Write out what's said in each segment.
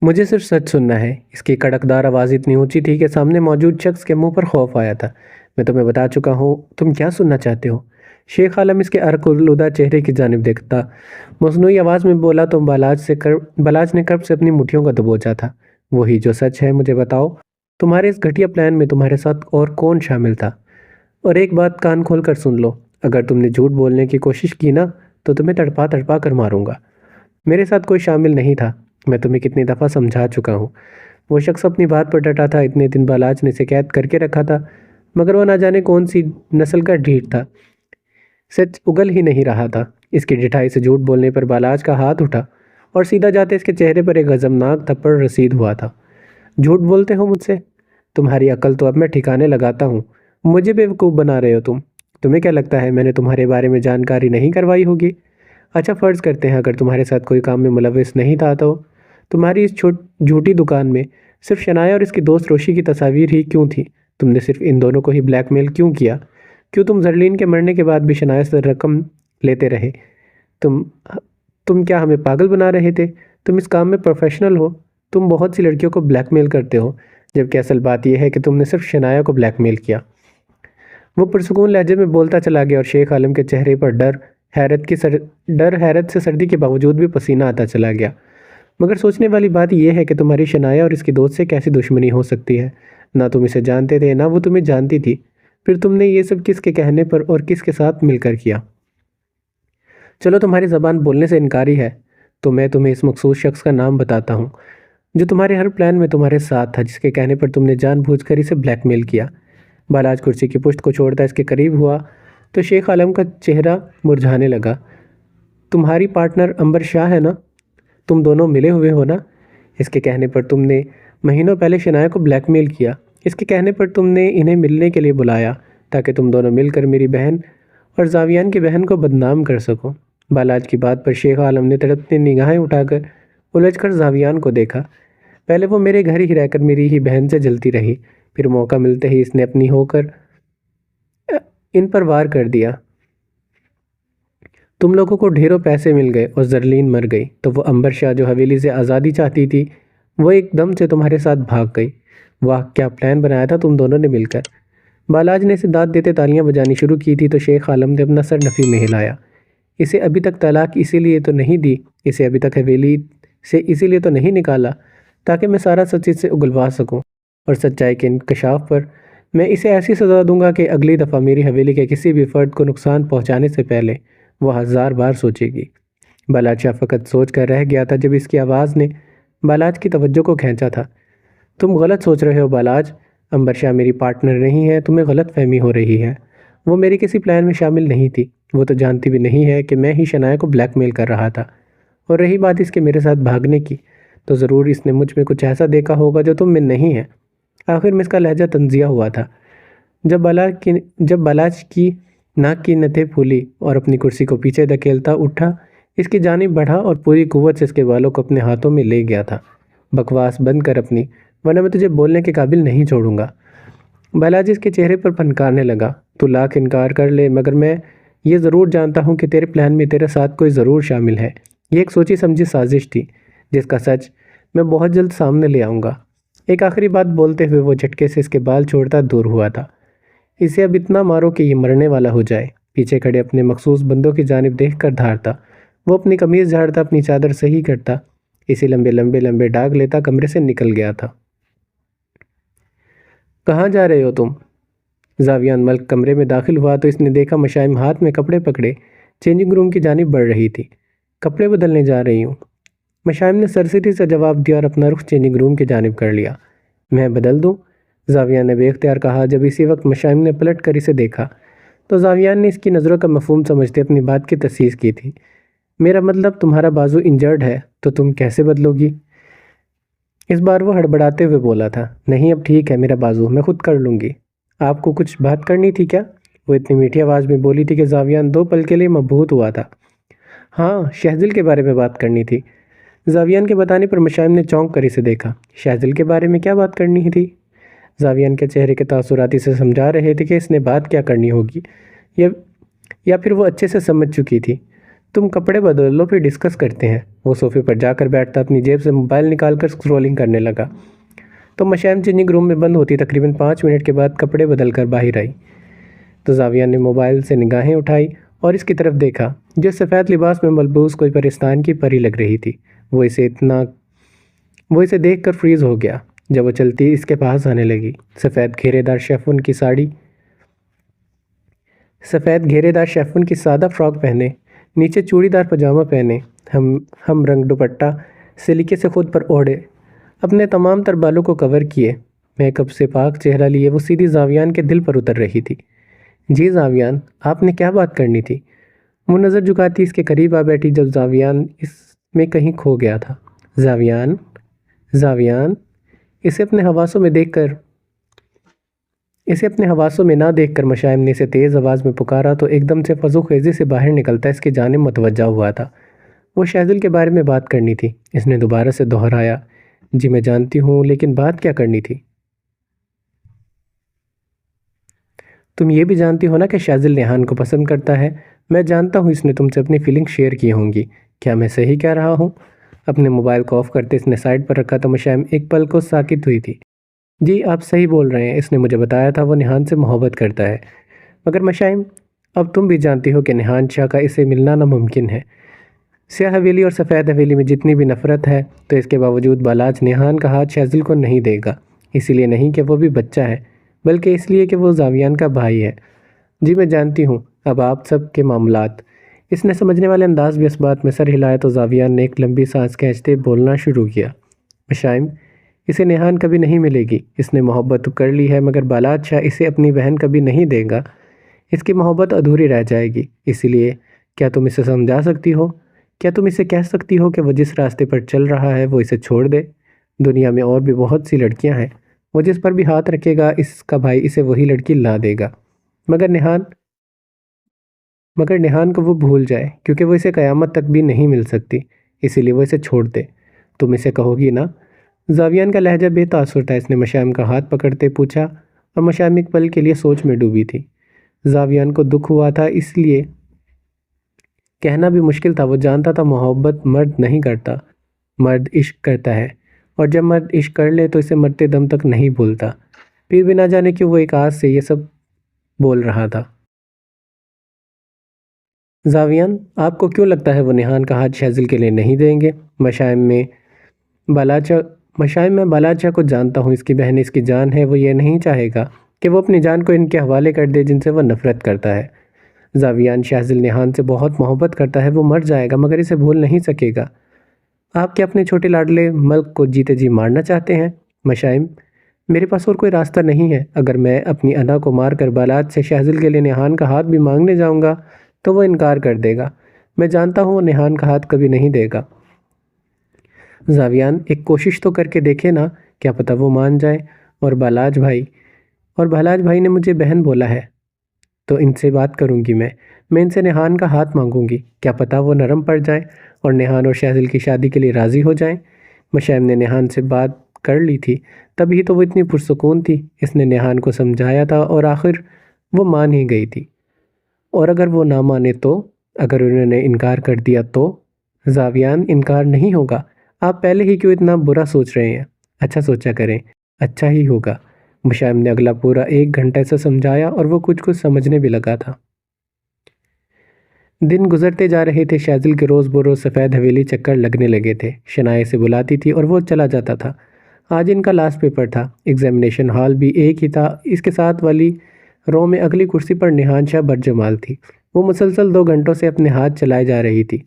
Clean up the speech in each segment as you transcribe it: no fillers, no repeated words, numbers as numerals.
مجھے صرف سچ سننا ہے۔ اس کی کڑکدار آواز اتنی اونچی تھی کہ سامنے موجود شخص کے منہ پر خوف آیا تھا۔ میں تمہیں بتا چکا ہوں، تم کیا سننا چاہتے ہو؟ شیخ عالم اس کے ارق-الوداع چہرے کی جانب دیکھتا مصنوعی آواز میں بولا تو بالاج نے کرب سے اپنی مٹھیوں کا دبوچا تھا۔ وہی جو سچ ہے، مجھے بتاؤ، تمہارے اس گھٹیا پلان میں تمہارے ساتھ اور کون شامل تھا؟ اور ایک بات کان کھول کر سن لو، اگر تم نے جھوٹ بولنے کی کوشش کی نا تو تمہیں تڑپا تڑپا کر ماروں گا۔ میرے ساتھ کوئی شامل نہیں تھا، میں تمہیں کتنی دفعہ سمجھا چکا ہوں۔ وہ شخص اپنی بات پر ڈٹا تھا۔ اتنے دن بالاج نے اسے قید کر کے رکھا تھا، مگر وہ نہ جانے کون سی نسل کا ڈھیٹ تھا، سچ اگل ہی نہیں رہا تھا۔ اس کی ڈٹھائی سے جھوٹ بولنے پر بالاج کا ہاتھ اٹھا اور سیدھا جاتے اس کے چہرے پر ایک غضبناک تھپڑ رسید ہوا تھا۔ جھوٹ بولتے ہو مجھ سے؟ تمہاری عقل تو اب میں ٹھکانے لگاتا ہوں۔ مجھے بیوقوف بنا رہے ہو تم۔ تمہیں کیا لگتا ہے میں نے تمہارے بارے میں جانکاری نہیں کروائی ہوگی؟ اچھا فرض کرتے ہیں اگر تمہارے ساتھ کوئی کام میں ملوث نہیں تھا تو تمہاری اس جھوٹی دکان میں صرف شنایا اور اس کی دوست روشی کی تصاویر ہی کیوں تھی؟ تم نے صرف ان دونوں کو ہی بلیک میل کیوں کیا؟ کیوں تم زرلین کے مرنے کے بعد بھی شنایا سے رقم لیتے رہے؟ تم کیا ہمیں پاگل بنا رہے تھے؟ تم اس کام میں پروفیشنل ہو، تم بہت سی لڑکیوں کو بلیک میل کرتے ہو، جبکہ اصل بات یہ ہے کہ تم نے صرف شنایا کو بلیک میل کیا۔ وہ پرسکون لہجے میں بولتا چلا گیا اور شیخ عالم کے چہرے پر حیرت سے سردی کے باوجود بھی پسینہ آتا چلا گیا۔ مگر سوچنے والی بات یہ ہے کہ تمہاری شنایا اور اس کی دوست سے کیسی دشمنی ہو سکتی ہے؟ نہ تم اسے جانتے تھے نہ وہ تمہیں جانتی تھی، پھر تم نے یہ سب کس کے کہنے پر اور کس کے ساتھ مل کر کیا؟ چلو تمہاری زبان بولنے سے انکاری ہے تو میں تمہیں اس مخصوص شخص کا نام بتاتا ہوں جو تمہارے ہر پلان میں تمہارے ساتھ تھا، جس کے کہنے پر تم نے جان بوجھ کر اسے بلیک میل کیا۔ بالاج کرسی کی پشت کو چھوڑتا اس کے قریب ہوا تو شیخ عالم کا چہرہ مرجھانے لگا۔ تمہاری پارٹنر عنبر شاہ ہے نا؟ تم دونوں ملے ہوئے ہو نا؟ اس کے کہنے پر تم نے مہینوں پہلے شنایا کو بلیک میل کیا۔ اس کے کہنے پر تم نے انہیں ملنے کے لیے بلایا تاکہ تم دونوں مل کر میری بہن اور زاویان کی بہن کو بدنام کر سکو۔ بالاج کی بات پر شیخ عالم نے تڑپتی نگاہیں اٹھا کر الجھ کر زاویان کو دیکھا۔ پہلے وہ میرے گھر ہی رہ کر میری ہی بہن سے جلتی رہی، پھر موقع ملتے ہی اس نے اپنی ہو کر ان پر وار کر دیا۔ تم لوگوں کو ڈھیروں پیسے مل گئے اور زرلین مر گئی تو وہ عنبر شاہ جو حویلی سے آزادی چاہتی تھی وہ ایک دم سے تمہارے ساتھ بھاگ گئی۔ واہ کیا پلان بنایا تھا تم دونوں نے مل کر۔ بالاج نے اسے داد دیتے تالیاں بجانی شروع کی تھی تو شیخ عالم نے اپنا سر نفی میں ہلایا۔ اسے ابھی تک طلاق اسی لیے تو نہیں دی، اسے ابھی تک حویلی سے اسی لیے تو نہیں نکالا تاکہ میں سارا سچ اس سے اگلوا سکوں، اور سچائی کے انکشاف پر میں اسے ایسی سزا دوں گا کہ اگلی دفعہ میری حویلی کے کسی بھی فرد کو نقصان پہنچانے سے پہلے وہ 1000 بار سوچے گی۔ بالاج شاہ فقط سوچ کر رہ گیا تھا جب اس کی آواز نے بالاج کی توجہ کو کھینچا تھا۔ تم غلط سوچ رہے ہو بالاج، عنبر شاہ میری پارٹنر نہیں ہے، تمہیں غلط فہمی ہو رہی ہے۔ وہ میری کسی پلان میں شامل نہیں تھی، وہ تو جانتی بھی نہیں ہے کہ میں ہی شنایا کو بلیک میل کر رہا تھا۔ اور رہی بات اس کے میرے ساتھ بھاگنے کی، تو ضرور اس نے مجھ میں کچھ ایسا دیکھا ہوگا جو تم میں نہیں ہے۔ آخر میں اس کا لہجہ تنزیہ ہوا تھا۔ جب بالاج کی ناک کی نتیں پھولی اور اپنی کرسی کو پیچھے دھکیلتا اٹھا، اس کی جانب بڑھا اور پوری قوت سے اس کے بالوں کو اپنے ہاتھوں میں لے گیا تھا۔ بکواس بند کر اپنی، ورنہ میں تجھے بولنے کے قابل نہیں چھوڑوں گا۔ بالاج اس کے چہرے پر پھنکارنے لگا۔ تو لاکھ انکار کر لے مگر میں یہ ضرور جانتا ہوں کہ تیرے پلان میں تیرے ساتھ کوئی ضرور شامل ہے۔ یہ ایک سوچی سمجھی سازش تھی جس کا سچ میں بہت جلد سامنے لے آؤں گا۔ ایک آخری بات بولتے ہوئے وہ جھٹکے سے اس کے بال چھوڑتا دور ہوا تھا۔ اسے اب اتنا مارو کہ یہ مرنے والا ہو جائے۔ پیچھے کھڑے اپنے مخصوص بندوں کی جانب دیکھ کر دھارتا، وہ اپنی قمیض جھاڑتا، اپنی چادر صحیح کرتا، اسی لمبے ڈاگ لیتا کمرے سے نکل گیا تھا۔ کہاں جا رہے ہو تم؟ زاویان ملک کمرے میں داخل ہوا تو اس نے دیکھا مشائم ہاتھ میں کپڑے پکڑے چینجنگ روم کی جانب بڑھ رہی تھی۔ کپڑے بدلنے جا رہی ہوں، مشائم نے سرسری سے جواب دیا اور اپنا رخ چینجنگ روم کی جانب کر لیا۔ میں بدل دوں؟ زاویان نے بے اختیار کہا۔ جب اسی وقت مشائم نے پلٹ کر اسے دیکھا تو زاویان نے اس کی نظروں کا مفہوم سمجھتے اپنی بات کی تصحیح کی تھی۔ میرا مطلب تمہارا بازو انجرڈ ہے تو تم کیسے بدلو گی؟ اس بار وہ ہڑبڑاتے ہوئے بولا تھا۔ نہیں اب ٹھیک ہے میرا بازو، میں خود کر لوں گی۔ آپ کو کچھ بات کرنی تھی کیا؟ وہ اتنی میٹھی آواز میں بولی تھی کہ زاویان 2 پل کے لیے مبہوت ہوا تھا۔ ہاں شہزل کے بارے میں بات کرنی تھی۔ زاویان کے بتانے پر مشائم نے چونک کر اسے دیکھا۔ شہزل کے بارے میں کیا بات کرنی تھی؟ زاویان کے چہرے کے تاثراتی سے سمجھا رہے تھے کہ اس نے بات کیا کرنی ہوگی، یا پھر وہ اچھے سے سمجھ چکی تھی۔ تم کپڑے بدل لو پھر ڈسکس کرتے ہیں۔ وہ صوفے پر جا کر بیٹھتا اپنی جیب سے موبائل نکال کر اسکرولنگ کرنے لگا۔ تو مشائم چینجنگ روم میں بند ہوتی تقریباً 5 منٹ کے بعد کپڑے بدل کر باہر آئی تو زاویہ نے موبائل سے نگاہیں اٹھائی اور اس کی طرف دیکھا جو سفید لباس میں ملبوس کوئی پرستان کی پری لگ رہی تھی۔ وہ اسے دیکھ کر فریز ہو گیا جب وہ چلتی اس کے پاس آنے لگی۔ سفید گھیرے دار شیفون کی سادہ فراک پہنے، نیچے چوڑی دار پاجامہ پہنے، ہم رنگ دوپٹہ سلیقے سے خود پر اوڑھے، اپنے تمام تر بالوں کو کور کیے، میک اپ سے پاک چہرہ لیے وہ سیدھی زاویان کے دل پر اتر رہی تھی۔ جی زاویان، آپ نے کیا بات کرنی تھی؟ وہ نظر جھکاتی اس کے قریب آ بیٹھی جب زاویان اس میں کہیں کھو گیا تھا۔ زاویان اسے اپنے حواسوں میں نہ دیکھ کر مشائم نے اسے تیز آواز میں پکارا تو ایک دم سے فضو خیزی سے باہر نکلتا اس کی جانب متوجہ ہوا تھا۔ وہ شہزل کے بارے میں بات کرنی تھی۔ اس نے دوبارہ سے دہرایا، جی میں جانتی ہوں، لیکن بات کیا کرنی تھی؟ تم یہ بھی جانتی ہو نا کہ شہزل نیہان کو پسند کرتا ہے۔ میں جانتا ہوں اس نے تم سے اپنی فیلنگ شیئر کی ہوں گی۔ کیا میں صحیح کہہ رہا ہوں؟ اپنے موبائل کو آف کرتے اس نے سائڈ پر رکھا تو مشائم ایک پل کو ساکت ہوئی تھی۔ جی آپ صحیح بول رہے ہیں، اس نے مجھے بتایا تھا وہ نیہان سے محبت کرتا ہے۔ مگر مشائم، اب تم بھی جانتی ہو کہ نیہان شاہ کا اسے ملنا ناممکن ہے۔ سیاہ حویلی اور سفید حویلی میں جتنی بھی نفرت ہے تو اس کے باوجود بالاچ نیہان کا ہاتھ شہزل کو نہیں دے گا، اسی لیے نہیں کہ وہ بھی بچہ ہے، بلکہ اس لیے کہ وہ زاویان کا بھائی ہے۔ جی میں جانتی ہوں، اب آپ سب کے معاملات۔ اس نے سمجھنے والے انداز بھی اس بات میں سر ہلایا تو زاویان نے ایک لمبی سانس کھینچتے بولنا شروع کیا۔ مشائم، اسے نیہان کبھی نہیں ملے گی، اس نے محبت تو کر لی ہے مگر بالاچ شاہ اسے اپنی بہن کبھی نہیں دے گا، اس کی محبت ادھوری رہ جائے گی۔ اسی لیے کیا تم اسے سمجھا سکتی ہو؟ کیا تم اسے کہہ سکتی ہو کہ وہ جس راستے پر چل رہا ہے وہ اسے چھوڑ دے؟ دنیا میں اور بھی بہت سی لڑکیاں ہیں، وہ جس پر بھی ہاتھ رکھے گا اس کا بھائی اسے وہی لڑکی لا دے گا، مگر نیہان کو وہ بھول جائے کیونکہ وہ اسے قیامت تک بھی نہیں مل سکتی، اسی لیے وہ اسے چھوڑ دے۔ تم اسے کہو گی نا؟ زاویان کا لہجہ بے تاثر تھا۔ اس نے مشائم کا ہاتھ پکڑتے پوچھا اور مشائم ایک پل کے لیے سوچ میں ڈوبی تھی۔ زاویان کو دکھ ہوا تھا، اس لیے کہنا بھی مشکل تھا۔ وہ جانتا تھا محبت مرد نہیں کرتا، مرد عشق کرتا ہے، اور جب مرد عشق کر لے تو اسے مرتے دم تک نہیں بھولتا۔ پھر بھی نہ جانے کیوں وہ ایک آس سے یہ سب بول رہا تھا۔ زاویان، آپ کو کیوں لگتا ہے وہ نیہان کا ہاتھ شہزل کے لیے نہیں دیں گے؟ مشائم میں بالاچا کو جانتا ہوں، اس کی بہن اس کی جان ہے، وہ یہ نہیں چاہے گا کہ وہ اپنی جان کو ان کے حوالے کر دے جن سے وہ نفرت کرتا ہے۔ زاویان، شہزل نیہان سے بہت محبت کرتا ہے، وہ مر جائے گا مگر اسے بھول نہیں سکے گا۔ آپ کیا اپنے چھوٹے لاڈلے ملک کو جیتے جی مارنا چاہتے ہیں؟ مشائم، میرے پاس اور کوئی راستہ نہیں ہے۔ اگر میں اپنی انا کو مار کر بالاچ سے شہزل کے لیے نیہان کا ہاتھ بھی مانگنے جاؤں گا تو وہ انکار کر دے گا۔ میں جانتا ہوں وہ نیہان کا ہاتھ کبھی نہیں دے گا۔ زاویان، ایک کوشش تو کر کے دیکھے نا، کیا پتہ وہ مان جائے۔ اور بالاچ بھائی نے مجھے بہن بولا ہے تو ان سے بات کروں گی، میں ان سے نیہان کا ہاتھ مانگوں گی، کیا پتہ وہ نرم پڑ جائیں اور نیہان اور شہزل کی شادی کے لیے راضی ہو جائیں۔ مشائم نے نیہان سے بات کر لی تھی، تبھی تو وہ اتنی پرسکون تھی۔ اس نے نیہان کو سمجھایا تھا اور آخر وہ مان ہی گئی تھی۔ اور اگر وہ نہ مانے تو؟ اگر انہوں نے انکار کر دیا تو؟ زاویان، انکار نہیں ہوگا، آپ پہلے ہی کیوں اتنا برا سوچ رہے ہیں؟ اچھا سوچا کریں، اچھا ہی ہوگا۔ مشائم نے اگلا پورا 1 گھنٹہ سے سمجھایا اور وہ کچھ سمجھنے بھی لگا تھا۔ دن گزرتے جا رہے تھے، شہزل کے روز بروز سفید حویلی چکر لگنے لگے تھے۔ شنائے سے بلاتی تھی اور وہ چلا جاتا تھا۔ آج ان کا لاسٹ پیپر تھا، ایگزامینیشن ہال بھی ایک ہی تھا۔ اس کے ساتھ والی رو میں اگلی کرسی پر نیہان شاہ برجمال تھی۔ وہ مسلسل 2 گھنٹوں سے اپنے ہاتھ چلائے جا رہی تھی،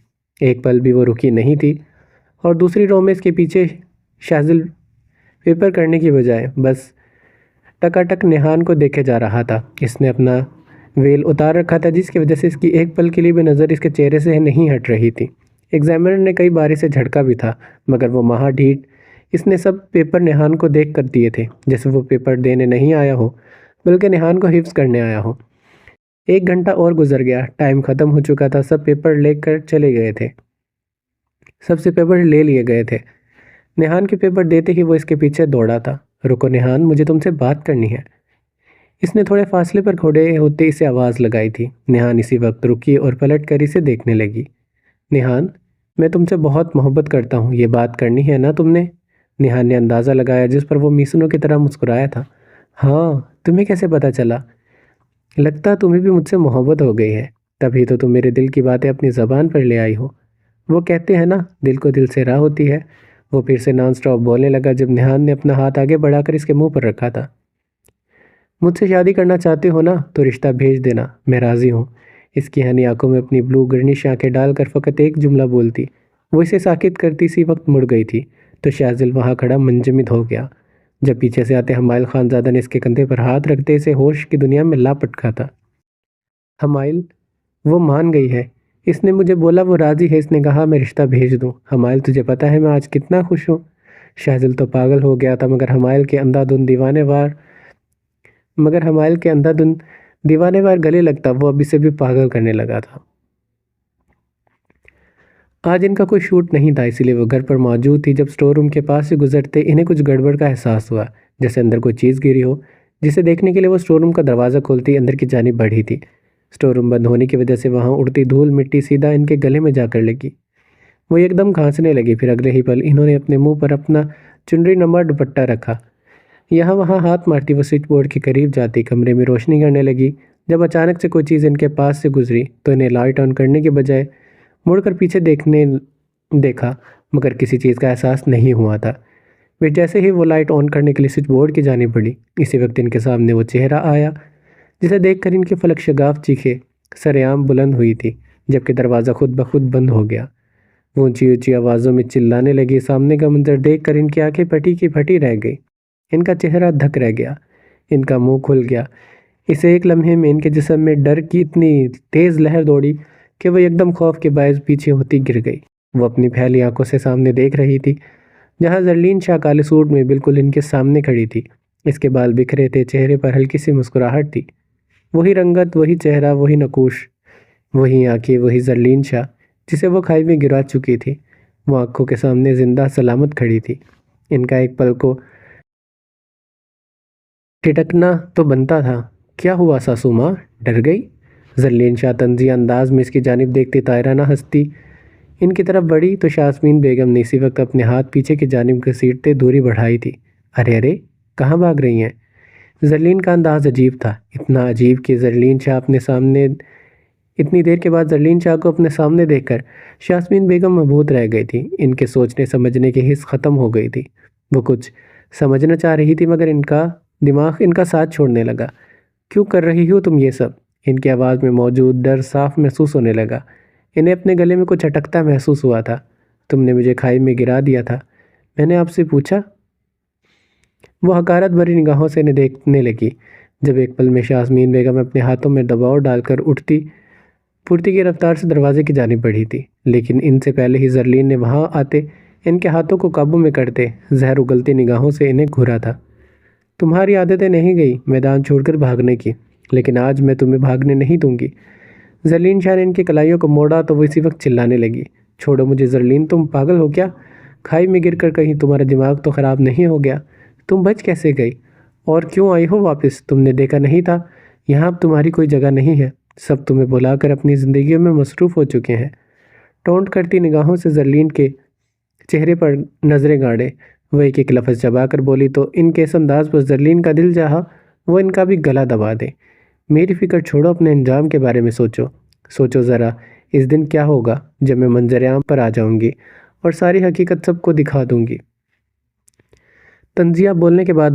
ایک پل بھی وہ رکی نہیں تھی، اور دوسری رو میں اس کے پیچھے شہزل پیپر کرنے کی بجائے بس ٹکاٹک نیہان کو دیکھے جا رہا تھا۔ اس نے اپنا ویل اتار رکھا تھا جس کی وجہ سے اس کی ایک پل کے لیے بھی نظر اس کے چہرے سے نہیں ہٹ رہی تھی۔ ایگزامینر نے کئی بار اسے جھٹکا بھی تھا مگر وہ مہا ڈھیٹ، اس نے سب پیپر نیہان کو دیکھ کر دیے تھے جیسے وہ پیپر دینے نہیں آیا ہو بلکہ نیہان کو حفظ کرنے آیا ہو۔ 1 گھنٹہ اور گزر گیا، ٹائم ختم ہو چکا تھا، سب پیپر لے کر چلے گئے تھے، سب سے پیپر لے لیے گئے تھے۔ نیہان کے پیپر دیتے ہی وہ اس کے پیچھے دوڑا تھا۔ رکو نیہان، مجھے تم سے بات کرنی ہے۔ اس نے تھوڑے فاصلے پر کھڑے ہوتے اسے آواز لگائی تھی۔ نیہان اسی وقت رکی اور پلٹ کر اسے دیکھنے لگی۔ نیہان، میں تم سے بہت محبت کرتا ہوں، یہ بات کرنی ہے نا تم نے؟ نیہان نے اندازہ لگایا جس پر وہ میسنوں کی طرح مسکرایا تھا۔ ہاں، تمہیں کیسے پتہ چلا؟ لگتا تمہیں بھی مجھ سے محبت ہو گئی ہے، تبھی تو تم میرے دل کی باتیں اپنی زبان پر لے آئی ہو۔ وہ کہتے ہیں نا، دل کو دل سے راہ ہوتی ہے۔ وہ پھر سے نان سٹاپ بولنے لگا جب نیہان نے اپنا ہاتھ آگے بڑھا کر اس کے منہ پر رکھا تھا۔ مجھ سے شادی کرنا چاہتے ہو نا تو رشتہ بھیج دینا، میں راضی ہوں۔ اس کی ہنی آنکھوں میں اپنی بلو گرنش آنکھیں ڈال کر فقط ایک جملہ بولتی، وہ اسے ساکت کرتی سی وقت مڑ گئی تھی تو شاذل وہاں کھڑا منجمد ہو گیا جب پیچھے سے آتے حمائل خان زادہ نے اس کے کندھے پر ہاتھ رکھتے اسے ہوش کی دنیا میں لاپٹ تھا۔ حمائل، وہ مان گئی ہے، اس نے مجھے بولا وہ راضی ہے، اس نے کہا میں رشتہ بھیج دوں۔ حمائل، تجھے پتہ ہے میں آج کتنا خوش ہوں؟ شاذل تو پاگل ہو گیا تھا مگر حمائل کے اندھا دھند دیوانے وار گلے لگتا وہ اب اسے بھی پاگل کرنے لگا تھا۔ آج ان کا کوئی شوٹ نہیں تھا، اسی لیے وہ گھر پر موجود تھی۔ جب سٹور روم کے پاس سے گزرتے انہیں کچھ گڑبڑ کا احساس ہوا، جیسے اندر کوئی چیز گری ہو، جسے دیکھنے کے لیے وہ سٹور روم کا دروازہ کھولتی اندر کی جانب بڑھی تھی۔ سٹور روم بند ہونے کی وجہ سے وہاں اڑتی دھول مٹی سیدھا ان کے گلے میں جا کر لگی۔ وہ ایک دم کھانسنے لگی، پھر اگلے ہی پل انہوں نے اپنے منہ پر اپنا چنری نما دوپٹہ رکھا۔ یہاں وہاں ہاتھ مارتی وہ سوئچ بورڈ کے قریب جاتی، کمرے میں روشنی کرنے لگی۔ جب اچانک سے کوئی چیز ان کے پاس سے گزری تو انہیں لائٹ آن کرنے کے بجائے مڑ کر پیچھے دیکھا مگر کسی چیز کا احساس نہیں ہوا تھا۔ پھر جیسے ہی وہ لائٹ آن کرنے کے لیے سوئچ بورڈ کی جانب بڑھی، اسی وقت ان کے سامنے وہ چہرہ آیا جسے دیکھ کر ان کی فلک شگاف چیخیں سرعام بلند ہوئی تھی، جبکہ دروازہ خود بخود بند ہو گیا۔ وہ اونچی اونچی آوازوں میں چلانے لگی۔ سامنے کا منظر دیکھ کر ان کی آنکھیں پھٹی کی پھٹی رہ گئی، ان کا چہرہ دھک رہ گیا، ان کا منہ کھل گیا۔ اس ایک لمحے میں ان کے جسم میں ڈر کی اتنی تیز لہر دوڑی کہ وہ ایک دم خوف کے باعث پیچھے ہوتی گر گئی۔ وہ اپنی پھیلی آنکھوں سے سامنے دیکھ رہی تھی جہاں زرلین شاہ کالے سوٹ میں بالکل ان کے سامنے کھڑی تھی۔ اس کے بال بکھرے تھے، چہرے پر ہلکی سی مسکراہٹ تھی، وہی رنگت، وہی چہرہ، وہی نقوش، وہی آنکھیں، وہی زرلین شاہ جسے وہ کھائی میں گرا چکی تھی۔ وہ آنکھوں کے سامنے زندہ سلامت کھڑی تھی۔ ان کا ایک پل کو ٹھٹکنا تو بنتا تھا۔ کیا ہوا ساسو ماں، ڈر گئی؟ زرلین شاہ طنزیہ انداز میں اس کی جانب دیکھتے طائرانہ ہنستی ان کی طرف بڑھی تو یاسمین بیگم نے اسی وقت اپنے ہاتھ پیچھے کی جانب گھسیٹتے دوری بڑھائی تھی۔ ارے ارے، کہاں بھاگ رہی ہیں؟ زرلین کا انداز عجیب تھا، اتنا عجیب کہ زرلین شاہ اپنے سامنے اتنی دیر کے بعد زرلین شاہ کو اپنے سامنے دیکھ کر یاسمین بیگم مبہوت رہ گئی تھی۔ ان کے سوچنے سمجھنے کی حس ختم ہو گئی تھی۔ وہ کچھ سمجھنا چاہ رہی تھی مگر ان کا دماغ ان کا ساتھ چھوڑنے لگا۔ کیوں کر رہی ہو تم یہ سب؟ ان کی آواز میں موجود ڈر صاف محسوس ہونے لگا۔ انہیں اپنے گلے میں کچھ اٹکتا محسوس ہوا تھا۔ تم نے مجھے کھائی میں گرا دیا تھا، میں نے آپ سے پوچھا؟ وہ حقارت بھری نگاہوں سے انہیں دیکھنے لگی۔ جب ایک پل میں یاسمین بیگم اپنے ہاتھوں میں دباؤ ڈال کر اٹھتی پھرتی کی رفتار سے دروازے کی جانب بڑھی تھی، لیکن ان سے پہلے ہی زرلین نے وہاں آتے ان کے ہاتھوں کو قابو میں کرتے زہر اگلتی نگاہوں سے انہیں گھورا تھا۔ تمہاری عادتیں نہیں گئی میدان چھوڑ کر بھاگنے کی، لیکن آج میں تمہیں بھاگنے نہیں دوں گی۔ زرلین شاہ نے ان کی کلائیوں کو موڑا تو وہ اسی وقت چلانے لگی۔ چھوڑو مجھے زرلین، تم پاگل ہو کیا؟ کھائی میں گر کر کہیں تمہارا دماغ تو خراب نہیں ہو گیا؟ تم بچ کیسے گئی؟ اور کیوں آئی ہو واپس؟ تم نے دیکھا نہیں تھا یہاں اب تمہاری کوئی جگہ نہیں ہے، سب تمہیں بلا کر اپنی زندگیوں میں مصروف ہو چکے ہیں۔ ٹونٹ کرتی نگاہوں سے زرلین کے چہرے پر نظریں گاڑے وہ ایک ایک لفظ چبا کر بولی تو ان کے اس انداز پر زرلین کا دل چاہا وہ ان کا بھی گلا دبا دے۔ میری فکر چھوڑو، اپنے انجام کے بارے میں سوچو ذرا، اس دن کیا ہوگا جب میں منظر عام پر آ جاؤں گی اور ساری حقیقت سب کو دکھا دوں گی۔ تنزیہ بولنے کے بعد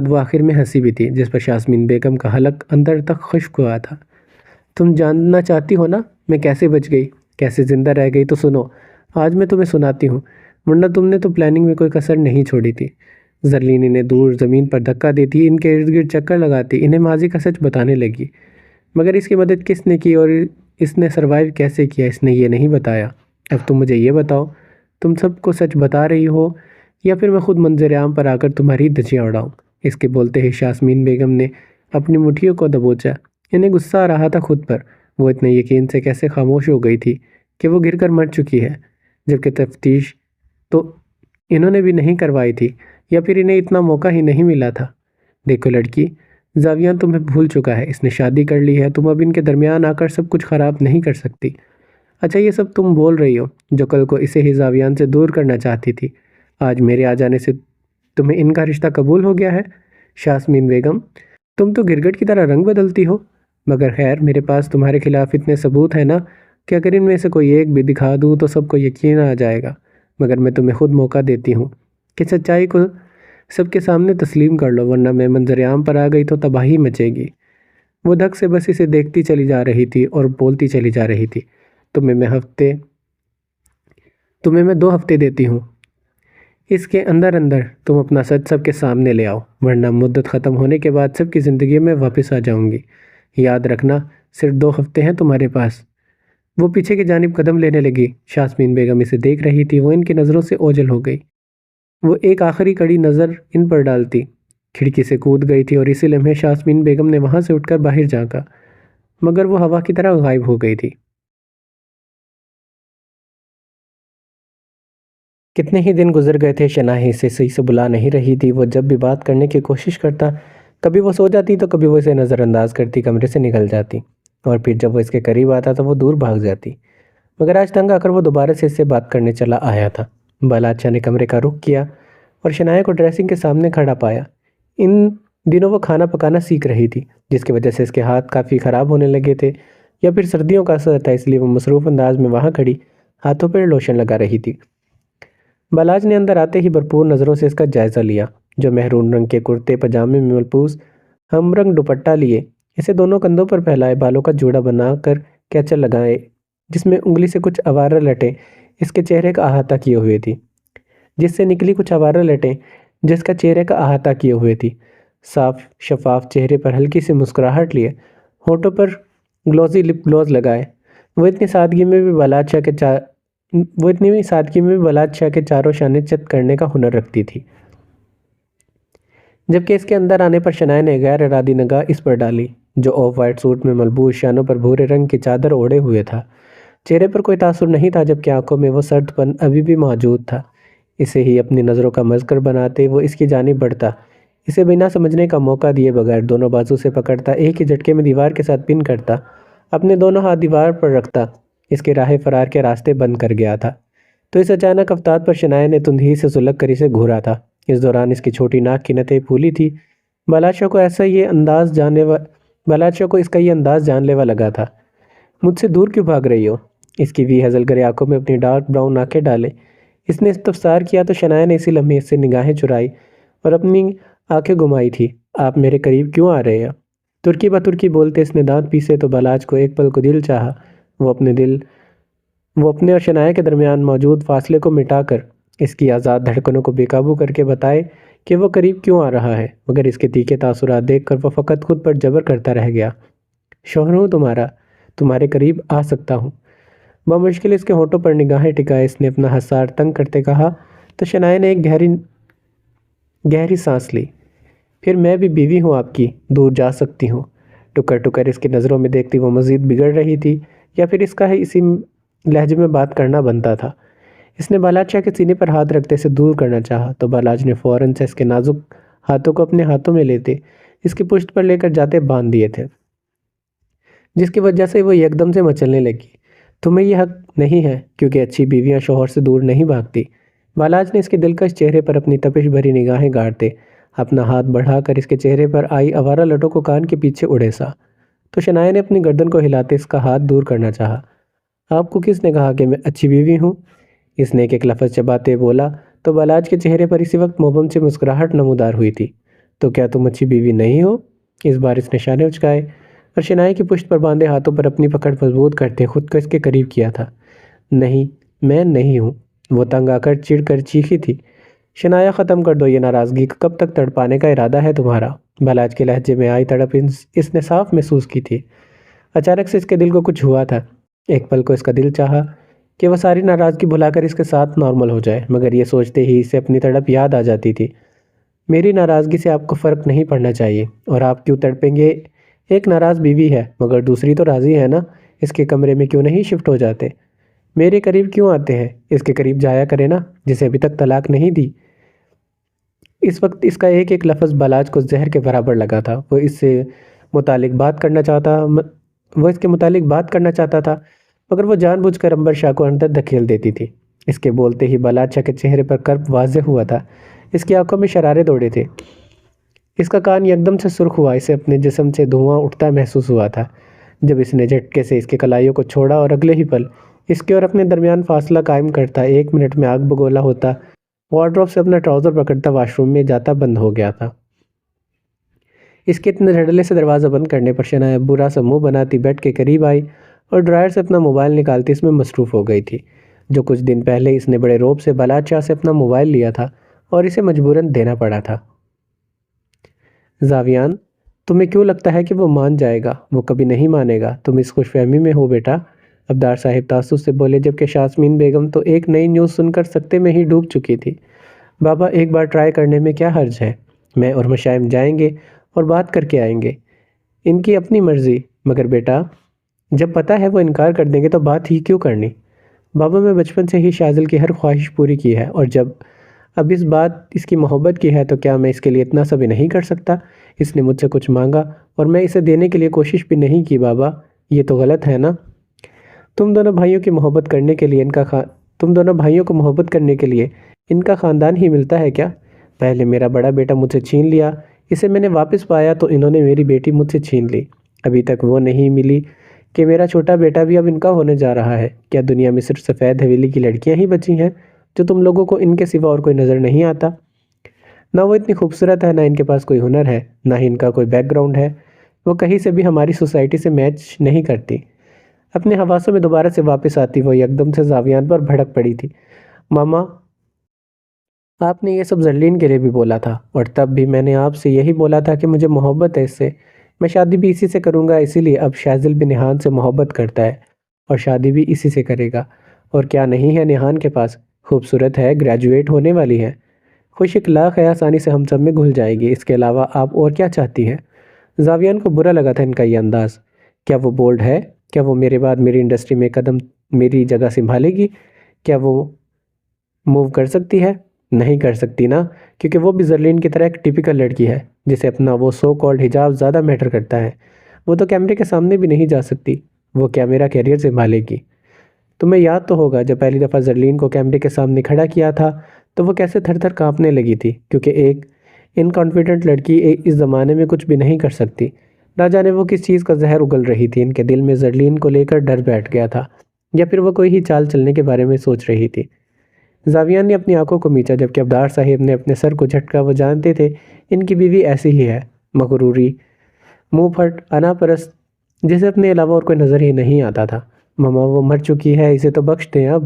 وہ آخر میں ہنسی بھی تھی جس پر یاسمین بیگم کا حلق اندر تک خشک ہوا تھا۔ تم جاننا چاہتی ہو نا میں کیسے بچ گئی، کیسے زندہ رہ گئی؟ تو سنو، آج میں تمہیں سناتی ہوں، ورنہ تم نے تو پلاننگ میں کوئی کسر نہیں چھوڑی تھی۔ زرلین انہیں دور زمین پر دھکا دیتی ان کے ارد گرد چکر لگاتی انہیں ماضی کا سچ بتانے لگی، مگر اس کی مدد کس نے کی اور اس نے سروائیو کیسے کیا اس نے یہ نہیں بتایا۔ اب تم مجھے یہ بتاؤ، تم سب کو سچ بتا رہی ہو یا پھر میں خود منظر عام پر آ کر تمہاری دھجیاں اڑاؤں؟ اس کے بولتے ہی یاسمین بیگم نے اپنی مٹھیوں کو دبوچا۔ انہیں غصہ آ رہا تھا خود پر، وہ اتنے یقین سے کیسے خاموش ہو گئی تھی کہ وہ گر کر مر چکی ہے، جبکہ تفتیش تو انہوں نے بھی نہیں کروائی تھی یا پھر انہیں اتنا موقع ہی نہیں ملا تھا۔ دیکھو لڑکی، زاویان تمہیں بھول چکا ہے، اس نے شادی کر لی ہے، تم اب ان کے درمیان آ کر سب کچھ خراب نہیں کر سکتی۔ اچھا یہ سب تم بول رہی ہو جو کل کو اسے ہی زاویان سے دور کرنا چاہتی تھی، آج میرے آ جانے سے تمہیں ان کا رشتہ قبول ہو گیا ہے؟ شاسمین بیگم، تم تو گرگٹ کی طرح رنگ بدلتی ہو، مگر خیر میرے پاس تمہارے خلاف اتنے ثبوت ہیں نا کہ اگر ان میں سے کوئی ایک بھی دکھا دوں تو سب کو یقین آ جائے گا، مگر میں تمہیں خود موقع دیتی ہوں کہ سچائی کو سب کے سامنے تسلیم کر لو، ورنہ میں منظر عام پر آ گئی تو تباہی مچے گی۔ وہ دھک سے بس اسے دیکھتی چلی جا رہی تھی اور بولتی چلی جا رہی تھی، تمہیں میں 2 ہفتے دیتی ہوں، اس کے اندر اندر تم اپنا سچ سب کے سامنے لے آؤ، ورنہ مدت ختم ہونے کے بعد سب کی زندگی میں واپس آ جاؤں گی۔ یاد رکھنا صرف 2 ہفتے ہیں تمہارے پاس۔ وہ پیچھے کی جانب قدم لینے لگی، شاسمین بیگم اسے دیکھ رہی تھی، وہ ان کی نظروں سے اوجھل ہو گئی۔ وہ ایک آخری کڑی نظر ان پر ڈالتی کھڑکی سے کود گئی تھی، اور اسی لمحے شاسمین بیگم نے وہاں سے اٹھ کر باہر جھانکا، مگر وہ ہوا کی طرح غائب ہو گئی تھی۔ کتنے ہی دن گزر گئے تھے، شناہی اسے صحیح سے بلا نہیں رہی تھی۔ وہ جب بھی بات کرنے کی کوشش کرتا، کبھی وہ سو جاتی تو کبھی وہ اسے نظر انداز کرتی کمرے سے نکل جاتی، اور پھر جب وہ اس کے قریب آتا تو وہ دور بھاگ جاتی۔ مگر آج تنگ آ کر وہ دوبارہ سے اس سے بات کرنے چلا آیا تھا۔ بالاچا نے کمرے کا رخ کیا اور شنایا کو ڈریسنگ کے سامنے کھڑا پایا۔ ان دنوں وہ کھانا پکانا سیکھ رہی تھی، جس کی وجہ سے اس کے ہاتھ کافی خراب ہونے لگے تھے، یا پھر سردیوں کا اثر تھا، اس لیے وہ مصروف انداز میں وہاں کھڑی ہاتھوں پر لوشن لگا رہی تھی۔ بالاج نے اندر آتے ہی بھرپور نظروں سے اس کا جائزہ لیا، جو مہرون رنگ کے کرتے پاجامے میں ملبوس ہم رنگ دوپٹہ لیے، اسے دونوں کندھوں پر پھیلائے بالوں کا جوڑا بنا کر کیچر لگائے، جس میں انگلی سے کچھ آوارہ لٹیں اس کے چہرے کا احاطہ کیے ہوئے تھی، صاف شفاف چہرے پر ہلکی سی مسکراہٹ لیے، ہونٹوں پر گلوزی لپ گلوز لگائے، وہ اتنی سادگی میں بھی بالاج شاہ کے چاروں شانے چت کرنے کا ہنر رکھتی تھی۔ جبکہ اس کے اندر آنے پر شنایا نے غیر ارادی نگاہ اس پر ڈالی، جو آف وائٹ سوٹ میں ملبوس، شانوں پر بھورے رنگ کی چادر اوڑھے ہوئے تھا۔ چہرے پر کوئی تاثر نہیں تھا، جبکہ آنکھوں میں وہ سرد پن ابھی بھی موجود تھا۔ اسے ہی اپنی نظروں کا مذکر بناتے وہ اس کی جانب بڑھتا، اسے بنا سمجھنے کا موقع دیے بغیر دونوں بازو سے پکڑتا، ایک ہی جھٹکے میں دیوار کے ساتھ پن کرتا، اپنے دونوں ہاتھ دیوار پر رکھتا۔ اس کے راہ فرار کے راستے بند کر گیا تھا، تو اس اچانک افتاد پر شنایا نے تندھی سے سلگ کر اسے گھورا تھا۔ اس دوران اس کی چھوٹی ناک کی نتیں پھولی تھی۔ بالاچا کو اس کا یہ انداز جان لیوا لگا تھا۔ مجھ سے دور کیوں بھاگ رہی ہو؟ اس کی وی ہیزل گرے آنکھوں میں اپنی ڈارک براؤن آنکھیں ڈالے اس نے استفسار کیا، تو شنایا نے اسی لمحے اس سے نگاہیں چرائی اور اپنی آنکھیں گھمائی تھی۔ آپ میرے قریب کیوں آ رہے ہیں؟ ترکی بترکی بولتے اس نے دانت پیسے تو بالاج کو ایک پل کو دل چاہا۔ وہ اپنے اور شنایا کے درمیان موجود فاصلے کو مٹا کر اس کی آزاد دھڑکنوں کو بے قابو کر کے بتائے کہ وہ قریب کیوں آ رہا ہے، مگر اس کے تیکھے تاثرات دیکھ کر وہ فقط خود پر جبر کرتا رہ گیا۔ شوہر ہوں تمہارے قریب آ سکتا ہوں۔ بمشکل اس کے ہونٹوں پر نگاہیں ٹکائے اس نے اپنا حسار تنگ کرتے کہا، تو شنایا نے ایک گہری سانس لی۔ پھر میں بھی بیوی ہوں آپ کی، دور جا سکتی ہوں۔ ٹکر ٹکر اس کی نظروں میں دیکھتی وہ مزید بگڑ رہی تھی، یا پھر اس کا اسی لہجے میں بات کرنا بنتا تھا۔ اس نے بالاج شاہ کے سینے پر ہاتھ رکھتے سے دور کرنا چاہا، تو بالاج نے فوراً سے اس کے نازک ہاتھوں کو اپنے ہاتھوں میں لیتے اس کی پشت پر لے کر جاتے باندھ دیے تھے، جس کی وجہ سے وہ یکدم سے مچلنے لگی۔ تمہیں یہ حق نہیں ہے، کیونکہ اچھی بیویاں شوہر سے دور نہیں بھاگتی۔ بالاج نے اس کے دلکش چہرے پر اپنی تپش بھری نگاہیں گاڑتے اپنا ہاتھ بڑھا کر اس کے چہرے پر آئی آوارہ لٹوں کو کان کے پیچھے اڑیسا، تو شنایا نے اپنی گردن کو ہلاتے اس کا ہاتھ دور کرنا چاہا۔ آپ کو کس نے کہا کہ میں اچھی بیوی ہوں؟ اس نے ایک لفظ چباتے بولا، تو بالاج کے چہرے پر اسی وقت مبہم سے مسکراہٹ نمودار ہوئی تھی۔ تو کیا تم اچھی بیوی نہیں ہو؟ اس بار اس نے شانے اچکائے اور شنایا کی پشت پر باندھے ہاتھوں پر اپنی پکڑ مضبوط کرتے خود کو اس کے قریب کیا تھا۔ نہیں، میں نہیں ہوں، وہ تنگ آ کر چڑ کر چیخی تھی۔ شنایا ختم کر دو یہ ناراضگی، کب تک تڑپانے کا ارادہ ہے تمہارا؟ بالاج کے لہجے میں آئی تڑپ اس نے صاف محسوس کی تھی۔ اچانک سے اس کے دل کو کچھ ہوا تھا، ایک پل کو اس کا دل چاہا کہ وہ ساری ناراضگی بھلا کر اس کے ساتھ نارمل ہو جائے، مگر یہ سوچتے ہی اسے اپنی تڑپ یاد آ جاتی تھی۔ میری ناراضگی سے آپ کو فرق نہیں پڑنا چاہیے، اور آپ کیوں تڑپیں گے؟ ایک ناراض بیوی ہے، مگر دوسری تو راضی ہے نا، اس کے کمرے میں کیوں نہیں شفٹ ہو جاتے؟ میرے قریب کیوں آتے ہیں؟ اس کے قریب جایا کرے نا، جسے ابھی تک طلاق نہیں دی۔ اس وقت اس کا ایک ایک لفظ بالاج کو زہر کے برابر لگا تھا۔ وہ اس کے متعلق بات کرنا چاہتا تھا، مگر وہ جان بوجھ کر عنبر شاہ کو اندر دھکیل دیتی تھی۔ اس کے بولتے ہی بالاج شاہ کے چہرے پر کرب واضح ہوا تھا، اس کی آنکھوں میں شرارے دوڑے تھے، اس کا کان یکدم سے سرخ ہوا، اسے اپنے جسم سے دھواں اٹھتا محسوس ہوا تھا جب اس نے جھٹکے سے اس کے کلائیوں کو چھوڑا، اور اگلے ہی پل اس کے اور اپنے درمیان فاصلہ قائم کرتا 1 منٹ میں آگ بگولا ہوتا، وارڈروب سے اپنا ٹراؤزر پکڑتا واش روم میں جاتا بند ہو گیا تھا۔ اس کے اتنے دھڑلے سے دروازہ بند کرنے پر شنایا برا سا منہ بناتی بیڈ کے قریب آئی اور ڈرائر سے اپنا موبائل نکالتی اس میں مصروف ہو گئی تھی، جو کچھ دن پہلے اس نے بڑے روب سے بالاج شاہ سے اپنا موبائل لیا تھا اور اسے مجبوراً دینا پڑا تھا۔ زاویان، تمہیں کیوں لگتا ہے کہ وہ مان جائے گا؟ وہ کبھی نہیں مانے گا، تم اس خوش فہمی میں ہو بیٹا، ابدار صاحب تعصب سے بولے، جبکہ شاسمین بیگم تو ایک نئی نیوز سن کر سکتے میں ہی ڈوب چکی تھی۔ بابا، ایک بار ٹرائی کرنے میں کیا حرج ہے؟ میں اور مشائم جائیں گے اور بات کر کے آئیں گے، ان کی اپنی مرضی، مگر بیٹا جب پتہ ہے وہ انکار کر دیں گے تو بات ہی کیوں کرنی؟ بابا، میں بچپن سے ہی شاذل کی ہر خواہش پوری کی ہے، اور جب اب اس بات اس کی محبت کی ہے تو کیا میں اس کے لیے اتنا سا بھی نہیں کر سکتا؟ اس نے مجھ سے کچھ مانگا اور میں اسے دینے کے لیے کوشش بھی نہیں کی بابا، یہ تو غلط ہے نا؟ تم دونوں بھائیوں کو محبت کرنے کے لیے ان کا خاندان ہی ملتا ہے کیا؟ پہلے میرا بڑا بیٹا مجھ سے چھین لیا، اسے میں نے واپس پایا تو انہوں نے میری بیٹی مجھ سے چھین لی، ابھی تک وہ نہیں ملی کہ میرا چھوٹا بیٹا بھی اب ان کا ہونے جا رہا ہے۔ کیا دنیا میں صرف سفید حویلی کی لڑکیاں ہی بچی ہیں جو تم لوگوں کو ان کے سوا اور کوئی نظر نہیں آتا؟ نہ وہ اتنی خوبصورت ہے، نہ ان کے پاس کوئی ہنر ہے، نہ ہی ان کا کوئی بیک گراؤنڈ ہے، وہ کہیں سے بھی ہماری سوسائٹی سے میچ نہیں کرتی۔ اپنے حواسوں میں دوبارہ سے واپس آتی وہ یکدم سے زاویان پر بھڑک پڑی تھی۔ ماما، آپ نے یہ سب زرلین کے لیے بھی بولا تھا، اور تب بھی میں نے آپ سے یہی بولا تھا کہ مجھے محبت ہے اس سے، میں شادی بھی اسی سے کروں گا، اسی لیے اب شاذل بھی نہان سے محبت کرتا ہے اور شادی بھی اسی سے کرے گا۔ اور کیا نہیں ہے نہان کے پاس؟ خوبصورت ہے، گریجویٹ ہونے والی ہے، خوش اخلاق ہے، آسانی سے ہم سب میں گھل جائے گی، اس کے علاوہ آپ اور کیا چاہتی ہیں؟ زاویان کو برا لگا تھا ان کا یہ انداز۔ کیا وہ بولڈ ہے؟ کیا وہ میرے بعد میری انڈسٹری میں قدم میری جگہ سنبھالے گی؟ کیا وہ موو کر سکتی ہے؟ نہیں کر سکتی نا، کیونکہ وہ بھی زرلین کی طرح ایک ٹیپیکل لڑکی ہے جسے اپنا وہ سو کالڈ حجاب زیادہ میٹر کرتا ہے۔ وہ تو کیمرے کے سامنے بھی نہیں جا سکتی، وہ کیا میرا کیریئر سنبھالے گی؟ تمہیں یاد تو ہوگا جب پہلی دفعہ زرلین کو کیمرے کے سامنے کھڑا کیا تھا تو وہ کیسے تھر تھر کانپنے لگی تھی، کیونکہ ایک انکانفیڈنٹ لڑکی اس زمانے میں کچھ بھی نہیں کر سکتی۔ نہ جانے وہ کس چیز کا زہر اگل رہی تھی، ان کے دل میں زرلین کو لے کر ڈر بیٹھ گیا تھا، یا پھر وہ کوئی ہی چال چلنے کے بارے میں سوچ رہی تھی۔ زاویان نے اپنی آنکھوں کو میچا، جبکہ ابدار صاحب نے اپنے سر کو جھٹکا۔ وہ جانتے تھے ان کی بیوی ایسی ہی ہے، مغروری، منہ پھٹ، انا پرست، جسے اپنے علاوہ اور کوئی نظر ہی نہیں آتا تھا۔ ماما، وہ مر چکی ہے، اسے تو بخش دیں اب۔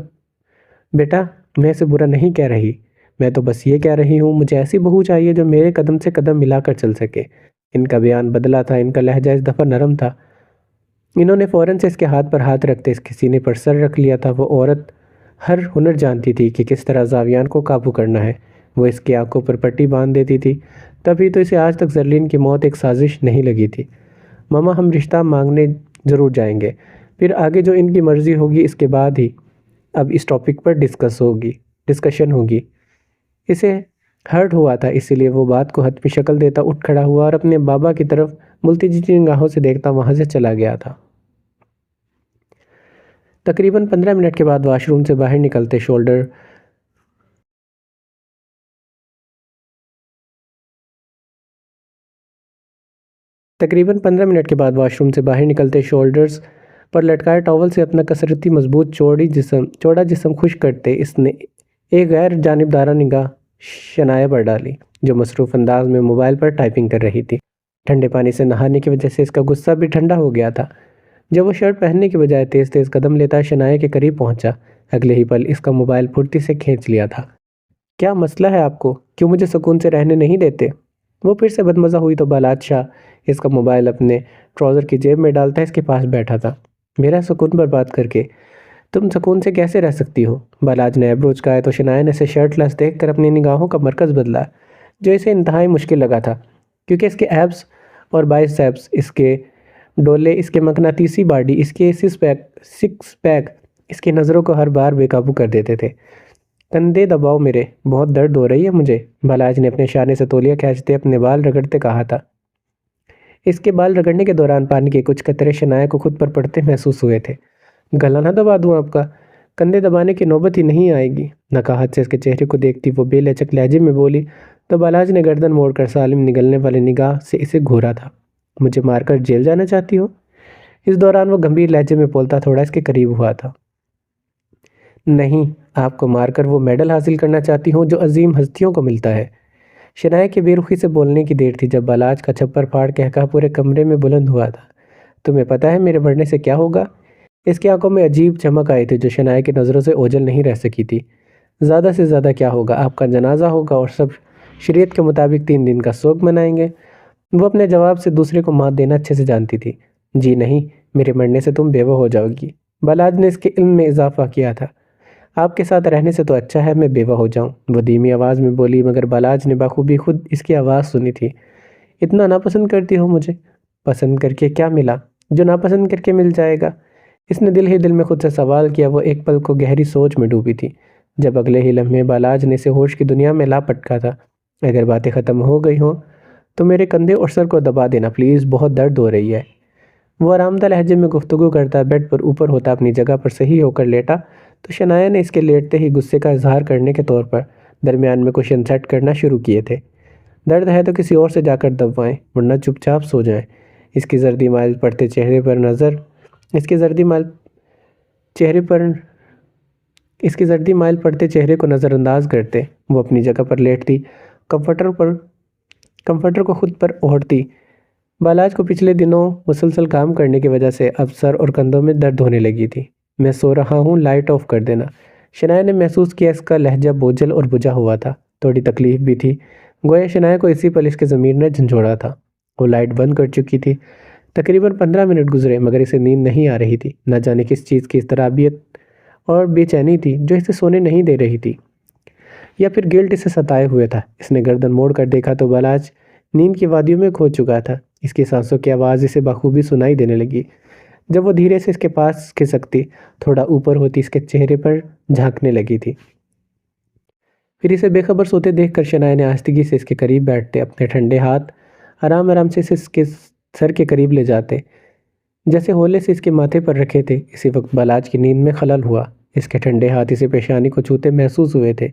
بیٹا، میں اسے برا نہیں کہہ رہی، میں تو بس یہ کہہ رہی ہوں مجھے ایسی بہو چاہیے جو میرے قدم سے قدم ملا کر چل سکے۔ ان کا بیان بدلا تھا، ان کا لہجہ اس دفعہ نرم تھا۔ انہوں نے فوراً سے اس کے ہاتھ پر ہاتھ رکھتے اس کے سینے پر سر رکھ لیا تھا۔ وہ عورت ہر ہنر جانتی تھی کہ کس طرح زاویان کو قابو کرنا ہے۔ وہ اس کی آنکھوں پر پٹی باندھ دیتی تھی، تبھی تو اسے آج تک زرلین کی موت ایک سازش نہیں لگی تھی۔ ماما، ہم رشتہ مانگنے ضرور جائیں گے، پھر آگے جو ان کی مرضی ہوگی اس کے بعد ہی اب اس ٹاپک پر ڈسکشن ہوگی۔ اسے ہرٹ ہوا تھا، اسی لیے وہ بات کو حتمی شکل دیتا اٹھ کھڑا ہوا اور اپنے بابا کی طرف ملتی نگاہوں سے دیکھتا وہاں سے چلا گیا تھا۔ تقریباً 15 منٹ کے بعد واش روم سے باہر نکلتے شولڈرز پر لٹکائے ٹاول سے اپنا کثرتی مضبوط چوڑا جسم خشک کرتے اس نے ایک غیر جانبدارانہ نگاہ شنایا پر ڈالی، جو مصروف انداز میں موبائل پر ٹائپنگ کر رہی تھی۔ ٹھنڈے پانی سے نہانے کی وجہ سے اس کا غصہ بھی ٹھنڈا ہو گیا تھا۔ جب وہ شرٹ پہننے کے بجائے تیز تیز قدم لیتا شنایا کے قریب پہنچا، اگلے ہی پل اس کا موبائل پھرتی سے کھینچ لیا تھا۔ کیا مسئلہ ہے آپ کو؟ کیوں مجھے سکون سے رہنے نہیں دیتے؟ وہ پھر سے بدمزہ ہوئی تو بالاج شاہ اس کا موبائل اپنے ٹراؤزر کی جیب میں ڈالتا اس کے پاس بیٹھا تھا۔ میرا سکون برباد کر کے تم سکون سے کیسے رہ سکتی ہو؟ بالاج نے ایبروز کہا تو شنایا نے اسے شرٹ لیس دیکھ کر اپنی نگاہوں کا مرکز بدلا، جو اسے انتہائی مشکل لگا تھا، کیونکہ اس کے ایبس اور بائسیپس، اس کے ڈولے، اس کے مقناطیسی باڈی، اس کے سکس پیک اس کی نظروں کو ہر بار بے قابو کر دیتے تھے۔ کندھے دباؤ میرے، بہت درد ہو رہی ہے مجھے، بالاج نے اپنے شانے سے تولیہ کھینچتے اپنے بال رگڑتے کہا تھا۔ اس کے بال رگڑنے کے دوران پانی کے کچھ قطرے شنایا کو خود پر پڑتے محسوس ہوئے تھے۔ گلا نہ دبا دوں آپ کا؟ کندھے دبانے کی نوبت ہی نہیں آئے گی، نکاہت سے اس کے چہرے کو دیکھتی وہ بے لچک لہجے میں بولی تو بالاج نے گردن موڑ کر سالم نگلنے والے نگاہ سے اسے گھورا تھا۔ مجھے مار کر جیل جانا چاہتی ہو؟ اس دوران وہ گمبھیر لہجے میں بولتا تھوڑا اس کے قریب ہوا تھا۔ نہیں، آپ کو مار کر وہ میڈل حاصل کرنا چاہتی ہوں جو عظیم ہستیوں کو ملتا ہے۔ شنایا کی بے رخی سے بولنے کی دیر تھی جب بالاج کا چھپر پھاڑ کہا پورے کمرے میں بلند ہوا تھا۔ تمہیں پتہ ہے میرے مرنے سے کیا ہوگا؟ اس کی آنکھوں میں عجیب چمک آئی تھی جو شنایا کی نظروں سے اوجھل نہیں رہ سکی تھی۔ زیادہ سے زیادہ کیا ہوگا؟ آپ کا جنازہ ہوگا اور سب شریعت کے مطابق 3 دن کا سوگ منائیں گے۔ وہ اپنے جواب سے دوسرے کو مات دینا اچھے سے جانتی تھی۔ جی نہیں، میرے مرنے سے تم بیوہ ہو جاؤ گی۔ بالاج نے اس کے علم میں اضافہ کیا تھا۔ آپ کے ساتھ رہنے سے تو اچھا ہے میں بیوہ ہو جاؤں، وہ دھیمی آواز میں بولی، مگر بالاج نے بخوبی خود اس کی آواز سنی تھی۔ اتنا ناپسند کرتی ہو مجھے؟ پسند کر کے کیا ملا جو ناپسند کر کے مل جائے گا؟ اس نے دل ہی دل میں خود سے سوال کیا۔ وہ ایک پل کو گہری سوچ میں ڈوبی تھی جب اگلے ہی لمحے بالاج نے اسے ہوش کی دنیا میں لا پٹکا تھا۔ اگر باتیں ختم ہو گئی ہوں تو میرے کندھے اور سر کو دبا دینا پلیز، بہت درد ہو رہی ہے۔ وہ آرام دہ لہجے میں گفتگو کرتا بیڈ پر اوپر ہوتا اپنی جگہ پر صحیح ہو کر لیٹا تو شنایا نے اس کے لیٹتے ہی غصے کا اظہار کرنے کے طور پر درمیان میں کشن سیٹ کرنا شروع کیے تھے۔ درد ہے تو کسی اور سے جا کر دبوائیں ورنہ چپ چاپ سو جائیں۔ اس کی زردی مائل پڑتے چہرے پر نظر اس کی زردی مائل چہرے پر اس کی زردی مائل پڑتے چہرے کو نظر انداز کرتے وہ اپنی جگہ پر لیٹتی، کمفرٹر کو خود پر اوڑھتی۔ بالاج کو پچھلے دنوں مسلسل کام کرنے کی وجہ سے اب سر اور کندھوں میں درد ہونے لگی تھی۔ میں سو رہا ہوں، لائٹ آف کر دینا۔ شنایا نے محسوس کیا اس کا لہجہ بوجھل اور بجھا ہوا تھا، تھوڑی تکلیف بھی تھی، گویا شنایا کو اسی پل اس کے ضمیر نے جھنجھوڑا تھا۔ وہ لائٹ بند کر چکی تھی۔ تقریباً 15 منٹ گزرے مگر اسے نیند نہیں آ رہی تھی۔ نہ جانے کس چیز کی اضطرابیت اور بے چینی تھی جو اسے سونے نہیں دے رہی تھی، یا پھر گلٹ اسے ستائے ہوئے تھا۔ اس نے گردن موڑ کر دیکھا تو بالاج نیند کی وادیوں میں کھو چکا تھا۔ اس کی سانسوں کی آواز اسے بخوبی سنائی دینے لگی۔ جب وہ دھیرے سے اس کے پاس کھسکتی، تھوڑا اوپر ہوتی، اس کے چہرے پر جھانکنے لگی تھی۔ پھر اسے بے خبر سوتے دیکھ کر شنایا نے آہستگی سے اس کے قریب بیٹھتے اپنے ٹھنڈے ہاتھ آرام آرام سے اس کے سر کے قریب لے جاتے، جیسے ہولے سے اس کے ماتھے پر رکھے تھے۔ اسی وقت بالاج کی نیند میں خلل ہوا۔ اس کے ٹھنڈے ہاتھ اسے پیشانی کو چھوتے محسوس ہوئے تھے،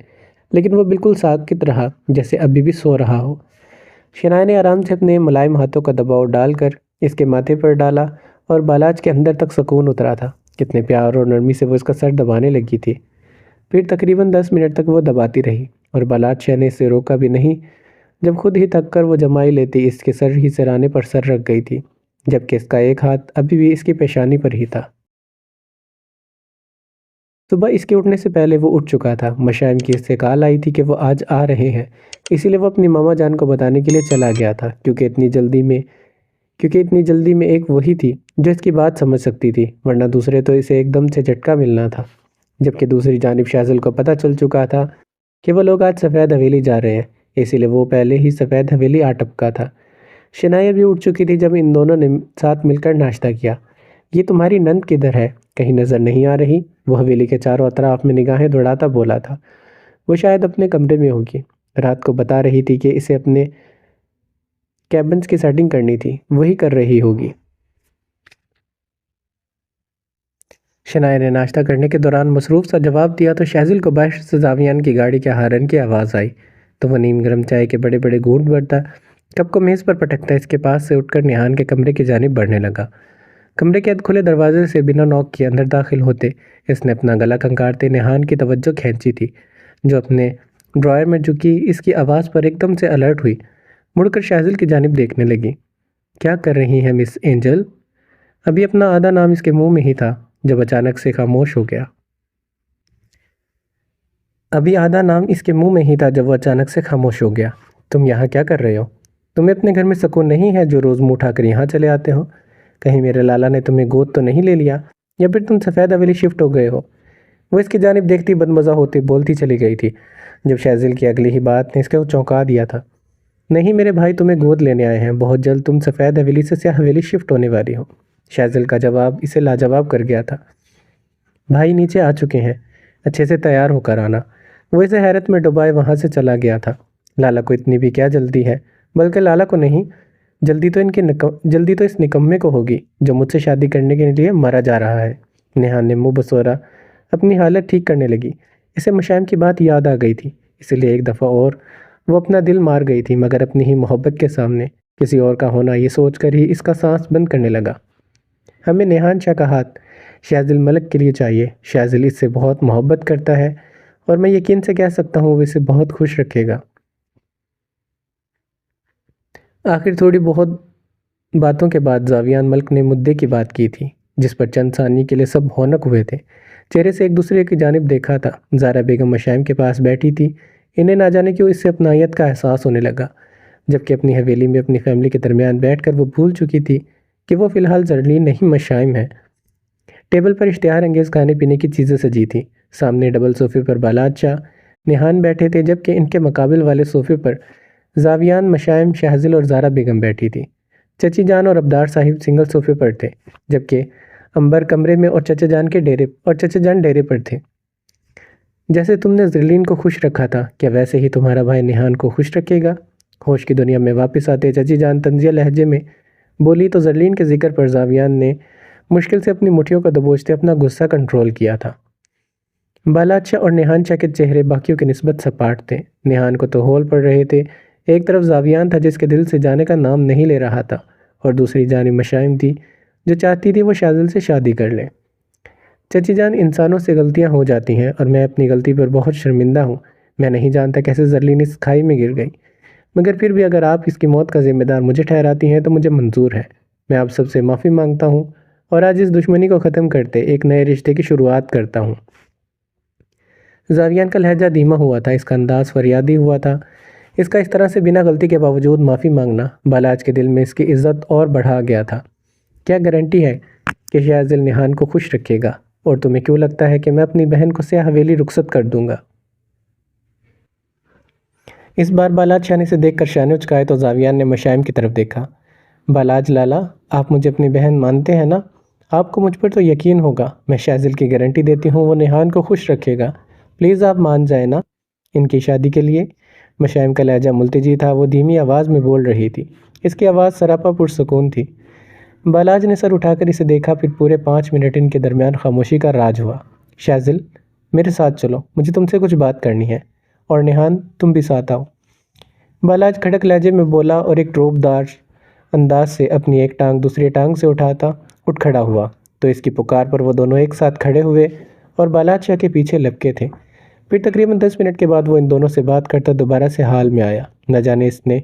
لیکن وہ بالکل ساکت رہا جیسے ابھی بھی سو رہا ہو۔ شنایا نے آرام سے اپنے ملائم ہاتھوں کا دباؤ ڈال کر اس کے ماتھے پر ڈالا اور بالاج کے اندر تک سکون اترا تھا۔ کتنے پیار اور نرمی سے وہ اس کا سر دبانے لگی تھی۔ پھر تقریباً 10 منٹ تک وہ دباتی رہی اور بالاج شاہ نے اسے روکا بھی نہیں، جب خود ہی تھک کر وہ جمائی لیتی اس کے سر ہی سرانے پر سر رکھ گئی تھی، جبکہ اس کا ایک ہاتھ ابھی بھی اس کی پیشانی پر ہی تھا۔ صبح اس کے اٹھنے سے پہلے وہ اٹھ چکا تھا۔ مشائم کی اس سے کال آئی تھی کہ وہ آج آ رہے ہیں، اسی لیے وہ اپنی ماما جان کو بتانے کے لیے چلا گیا تھا، کیونکہ اتنی جلدی میں ایک وہی تھی جو اس کی بات سمجھ سکتی تھی، ورنہ دوسرے تو اسے ایک دم سے جھٹکا ملنا تھا۔ جبکہ دوسری جانب شہزل کو پتہ چل چکا تھا کہ وہ لوگ آج سفید حویلی جا رہے ہیں، اسی لیے وہ پہلے ہی سفید حویلی آ ٹپکا تھا۔ شنایا بھی اٹھ چکی تھی جب ان دونوں نے ساتھ مل کر ناشتہ کیا۔ یہ تمہاری نند کدھر ہے؟ کہیں نظر نہیں آ رہی؟ وہ حویلی کے چاروں اطراف میں نگاہیں دوڑاتا بولا تھا۔ وہ شاید اپنے کمرے میں ہوگی، رات کو بتا رہی تھی کہ اسے اپنے کیبنز کی سیٹنگ کرنی تھی، وہی کر رہی ہوگی۔ شنایا نے ناشتہ کرنے کے دوران مصروف سا جواب دیا تو شہزل کو باہر سے زاویان کی گاڑی کے ہارن کی آواز آئی تو وہ نیم گرم چائے کے بڑے بڑے گھونٹ بھرتا، کپ کو میز پر پٹکتا اس کے پاس سے اٹھ کر نیہان کے کمرے کی جانب بڑھنے لگا۔ کمرے کے کھلے دروازے سے بنا نوک کے اندر داخل ہوتے اس نے اپنا گلا کھنکارتے نیہان کی توجہ کھینچی تھی، جو اپنے ڈرائر میں جھکی اس کی آواز پر ایک دم سے الرٹ ہوئی، مڑ کر شہزل کی جانب دیکھنے لگی۔ کیا کر رہی ہیں مس اینجل؟ ابھی اپنا آدھا نام اس کے منہ میں ہی تھا جب اچانک سے خاموش ہو گیا۔ تم یہاں کیا کر رہے ہو؟ تمہیں اپنے گھر میں سکون نہیں ہے جو روز منہ اٹھا کر یہاں چلے آتے ہو؟ کہیں میرے لالا نے تمہیں گود تو نہیں لے لیا، یا پھر تم سفید حویلی شفٹ ہو گئے ہو؟ وہ اس کی جانب دیکھتی بدمزہ ہوتی بولتی چلی گئی تھی، جب شہزل کی اگلی ہی بات نے اس کو چونکا دیا تھا۔ نہیں میرے بھائی تمہیں گود لینے آئے ہیں، بہت جلد تم سفید حویلی سے سیاہ حویلی شفٹ ہونے والی ہو۔ شہزل کا جواب اسے لاجواب کر گیا تھا۔ بھائی نیچے آ چکے ہیں، اچھے سے تیار ہو کر آنا۔ وہ اسے حیرت میں ڈبائے وہاں سے چلا گیا تھا۔ لالا کو اتنی بھی کیا جلدی ہے، بلکہ لالا کو نہیں، جلدی تو اس نکمے کو ہوگی جو مجھ سے شادی کرنے کے لیے مرا جا رہا ہے۔ نیہان نے منہ بسورا اپنی حالت ٹھیک کرنے لگی۔ اسے مشائم کی بات یاد آ گئی تھی، اسی لیے ایک دفعہ اور وہ اپنا دل مار گئی تھی، مگر اپنی ہی محبت کے سامنے کسی اور کا ہونا یہ سوچ کر ہی اس کا سانس بند کرنے لگا۔ ہمیں نیہان شاہ کا ہاتھ شہزل ملک کے لیے چاہیے۔ شہزل اس سے بہت محبت کرتا ہے اور میں یقین سے کہہ سکتا ہوں وہ اسے بہت خوش رکھے گا۔ آخر تھوڑی بہت باتوں کے بعد زاویان ملک نے مدعے کی بات کی تھی، جس پر چند ثانیے کے لیے سب ہونک ہوئے تھے، چہرے سے ایک دوسرے کی جانب دیکھا تھا۔ زہرا بیگم مشائم کے پاس بیٹھی تھی، انہیں نہ جانے کیوں اس سے اپنائیت کا احساس ہونے لگا، جبکہ اپنی حویلی میں اپنی فیملی کے درمیان بیٹھ کر وہ بھول چکی تھی کہ وہ فی الحال زرلین نہیں مشائم ہے۔ ٹیبل پر اشتہار انگیز کھانے پینے کی چیزیں سجی تھیں۔ سامنے ڈبل صوفے پر بالاج شاہ نیہان بیٹھے تھے، جبکہ ان کے مقابل والے صوفے پر زاویان مشائم شہزل اور زہرا بیگم بیٹھی تھی۔ چچی جان اور ابدار صاحب سنگل صوفے پر تھے، جبکہ امبر کمرے میں اور چچا جان ڈیرے پر تھے۔ جیسے تم نے زرلین کو خوش رکھا تھا، کیا ویسے ہی تمہارا بھائی نیہان کو خوش رکھے گا؟ ہوش کی دنیا میں واپس آتے چچی جان طنزیہ لہجے میں بولی تو زرلین کے ذکر پر زاویان نے مشکل سے اپنی مٹھیوں کو دبوچتے اپنا غصہ کنٹرول کیا تھا۔ بالاج شاہ اور نیہان شاہ کے چہرے باقیوں کی نسبت سپاٹ تھے۔ نیہان کو تو ہول پڑ رہے تھے، ایک طرف زاویان تھا جس کے دل سے جانے کا نام نہیں لے رہا تھا، اور دوسری جانب مشائم تھی جو چاہتی تھی وہ شہزل سے شادی کر لے۔ چچی جان، انسانوں سے غلطیاں ہو جاتی ہیں اور میں اپنی غلطی پر بہت شرمندہ ہوں۔ میں نہیں جانتا کیسے زرلین اس کھائی میں گر گئی، مگر پھر بھی اگر آپ اس کی موت کا ذمہ دار مجھے ٹھہراتی ہیں تو مجھے منظور ہے۔ میں آپ سب سے معافی مانگتا ہوں اور آج اس دشمنی کو ختم کرتے ایک نئے رشتے کی شروعات کرتا ہوں۔ زاویان کا لہجہ دھیما ہوا تھا، اس کا انداز فریادی ہوا تھا۔ اس کا اس طرح سے بنا غلطی کے باوجود معافی مانگنا بالاج کے دل میں اس کی عزت اور بڑھا گیا تھا۔ کیا گارنٹی ہے کہ شہزل نیہان کو خوش رکھے گا؟ اور تمہیں کیوں لگتا ہے کہ میں اپنی بہن کو سیاہ حویلی رخصت کر دوں گا؟ اس بار بالاج شاہ نے اسے دیکھ کر شانے اچکائے تو زاویان نے مشائم کی طرف دیکھا۔ بالاج لالا، آپ مجھے اپنی بہن مانتے ہیں نا؟ آپ کو مجھ پر تو یقین ہوگا، میں شہزل کی گارنٹی دیتی ہوں وہ نیہان کو خوش رکھے گا۔ پلیز آپ مان جائیں نا ان کی شادی کے لیے۔ مشائم کا لہجہ ملتجی تھا، وہ دھیمی آواز میں بول رہی تھی، اس کی آواز سراپا پرسکون تھی۔ بالاج نے سر اٹھا کر اسے دیکھا، پھر پورے 5 منٹ ان کے درمیان خاموشی کا راج ہوا۔ شہزل، میرے ساتھ چلو، مجھے تم سے کچھ بات کرنی ہے، اور نیہان تم بھی ساتھ آؤ۔ بالاج کھڑک لہجے میں بولا اور ایک روب دار انداز سے اپنی ایک ٹانگ دوسری ٹانگ سے اٹھ کھڑا ہوا تو اس کی پکار پر وہ دونوں ایک ساتھ کھڑے ہوئے اور بالاج شاہ کے پیچھے لپکے تھے۔ پھر تقریباً 10 منٹ کے بعد وہ ان دونوں سے بات کرتا دوبارہ سے حال میں آیا۔ نہ جانے اس نے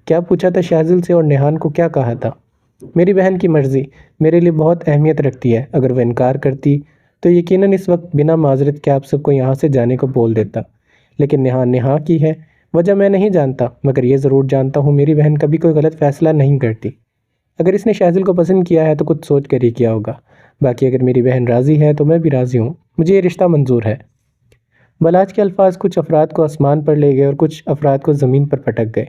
کیا پوچھا تھا شہزل سے اور نیہان کو کیا کہا تھا۔ میری بہن کی مرضی میرے لیے بہت اہمیت رکھتی ہے، اگر وہ انکار کرتی تو یقیناً اس وقت بنا معذرت کے آپ سب کو یہاں سے جانے کو بول دیتا، لیکن نیہان نے ہاں کی ہے۔ وجہ میں نہیں جانتا، مگر یہ ضرور جانتا ہوں میری بہن کبھی کوئی غلط فیصلہ نہیں کرتی۔ اگر اس نے شہزل کو پسند کیا ہے تو کچھ سوچ کر ہی کیا ہوگا، باقی اگر میری بہن راضی ہے تو میں بھی راضی ہوں، مجھے یہ رشتہ منظور ہے۔ بالاج کے الفاظ کچھ افراد کو آسمان پر لے گئے اور کچھ افراد کو زمین پر پٹک گئے۔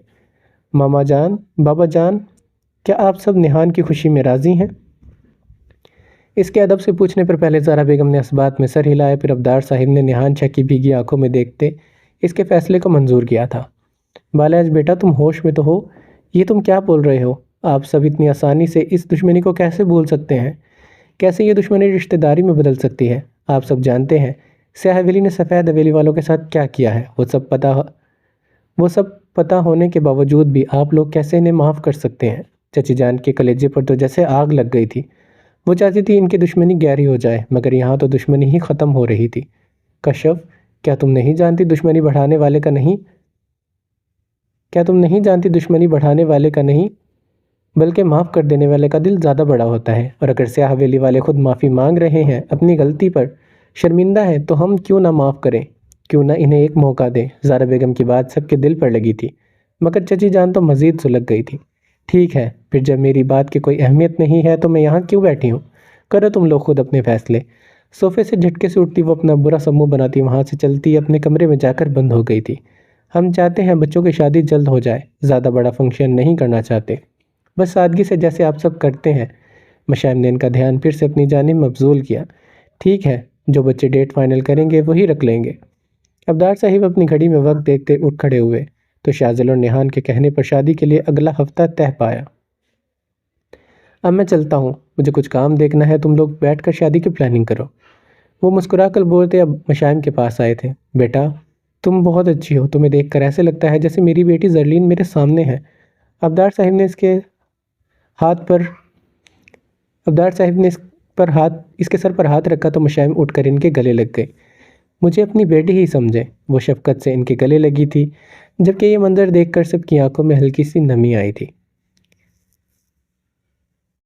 ماما جان، بابا جان، کیا آپ سب نیہان کی خوشی میں راضی ہیں؟ اس کے ادب سے پوچھنے پر پہلے زہرا بیگم نے اس بات میں سر ہلایا، پھر ابدار صاحب نے نیہان شاہ کی بھیگی آنکھوں میں دیکھتے اس کے فیصلے کو منظور کیا تھا۔ بالاج بیٹا، تم ہوش میں تو ہو؟ یہ تم کیا بول رہے ہو؟ آپ سب اتنی آسانی سے اس دشمنی کو کیسے بھول سکتے ہیں؟ کیسے یہ دشمنی رشتہ داری میں بدل سکتی ہے؟ آپ سب جانتے ہیں سیاہ حویلی نے سفید حویلی والوں کے ساتھ کیا کیا ہے۔ وہ سب پتہ ہونے کے باوجود بھی آپ لوگ کیسے انہیں معاف کر سکتے ہیں؟ چچی جان کے کلیجے پر تو جیسے آگ لگ گئی تھی، وہ چاہتی تھی ان کی دشمنی گہری ہو جائے، مگر یہاں تو دشمنی ہی ختم ہو رہی تھی۔ کشف، کیا تم نہیں جانتی دشمنی بڑھانے والے کا نہیں بلکہ معاف کر دینے والے کا دل زیادہ بڑا ہوتا ہے، اور اگر سیاہ حویلی والے خود معافی مانگ رہے ہیں، اپنی غلطی پر شرمندہ ہیں، تو ہم کیوں نہ معاف کریں، کیوں نہ انہیں ایک موقع دیں۔ زہرا بیگم کی بات سب کے دل پر لگی تھی، مگر چچی جان تو مزید سلگ گئی تھی۔ ٹھیک ہے، پھر جب میری بات کی کوئی اہمیت نہیں ہے تو میں یہاں کیوں بیٹھی ہوں؟ کرو تم لوگ خود اپنے فیصلے۔ صوفے سے جھٹکے سے اٹھتی وہ اپنا برا سا منہ بناتی وہاں سے چلتی اپنے کمرے میں جا کر بند ہو گئی تھی۔ ہم چاہتے ہیں بچوں کی شادی جلد ہو جائے، زیادہ بڑا فنکشن نہیں کرنا چاہتے، بس سادگی سے جیسے آپ سب کرتے ہیں۔ مشائم نے ان کا دھیان پھر سے اپنی جانب مبذول کیا۔ ٹھیک ہے، جو بچے ڈیٹ فائنل کریں گے وہی رکھ لیں گے۔ ابدار صاحب اپنی گھڑی میں وقت دیکھتے اٹھ کھڑے ہوئے تو شاذل اور نیہان کے کہنے پر شادی کے لیے اگلا ہفتہ طے پایا۔ اب میں چلتا ہوں، مجھے کچھ کام دیکھنا ہے، تم لوگ بیٹھ کر شادی کی پلاننگ کرو۔ وہ مسکرا کر بولتے اب مشائم کے پاس آئے تھے۔ بیٹا تم بہت اچھی ہو، تمہیں دیکھ کر ایسے لگتا ہے جیسے میری بیٹی زرلین میرے سامنے ہے۔ ابدار صاحب نے اس کے سر پر ہاتھ رکھا تو مشائم اٹھ کر ان کے گلے لگ گئی۔ مجھے اپنی بیٹی ہی سمجھے، وہ شفقت سے ان کے گلے لگی تھی، جبکہ یہ منظر دیکھ کر سب کی آنکھوں میں ہلکی سی نمی آئی تھی۔